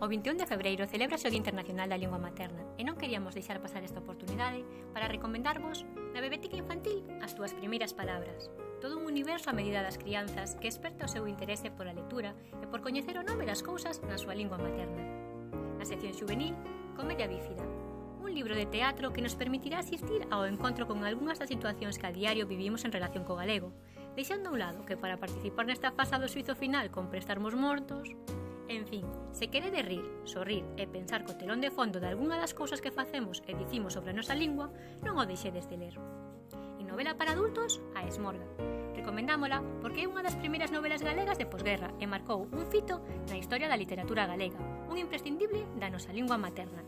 O 21 de febreiro celebrase o Día Internacional da Lingua Materna e non queríamos deixar pasar esta oportunidade para recomendarvos na Bebetica Infantil as túas primeiras palabras. Todo un universo a medida das crianzas que esperta o seu interese pola lectura e por coñecer o nome das cousas na súa lingua materna. Na sección xuvenil, Comedia Bífida, un libro de teatro que nos permitirá asistir ao encontro con algunhas das situacións que a diario vivimos en relación co galego, deixando a un lado que para participar nesta fase do suizo final compre estarmos mortos. En fin, se queredes rir, sorrir e pensar co telón de fondo de algunha das cousas que facemos e dicimos sobre a nosa lingua, non o deixedes de ler. En novela para adultos, A Esmorga. Recomendámola porque é unha das primeiras novelas galegas de posguerra e marcou un fito na historia da literatura galega, un imprescindible da nosa lingua materna.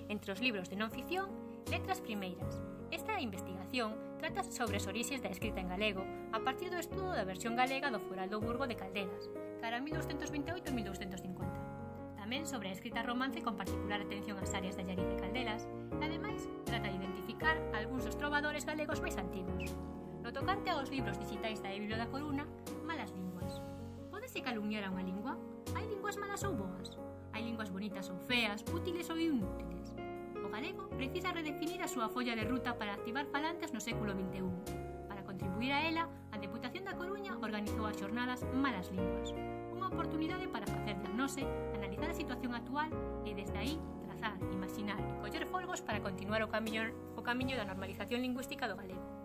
Entre os libros de non ficción, Letras Primeiras. Esta investigación trata sobre as orixes da escrita en galego a partir do estudo da versión galega do Foral do Burgo de Caldelas, cara a 1228 e 1250. Tamén sobre a escrita romance con particular atención ás áreas de Allariz e Caldelas, e ademais trata de identificar algúns dos trovadores galegos máis antigos. No tocante aos libros digitais da Biblia da Coruna, Malas linguas. Pódese calumniar a unha lingua? Hai linguas malas ou boas? Hai linguas bonitas ou feas, útiles ou inútiles? O galego precisa redefinir a súa folla de ruta para activar falantes no século XXI. Para contribuir a ela, a Deputación da Coruña organizou as xornadas Malas linguas, unha oportunidade para facer diagnose, analizar a situación actual e desde aí trazar, imaginar e coller folgos para continuar o camiño da normalización lingüística do galego.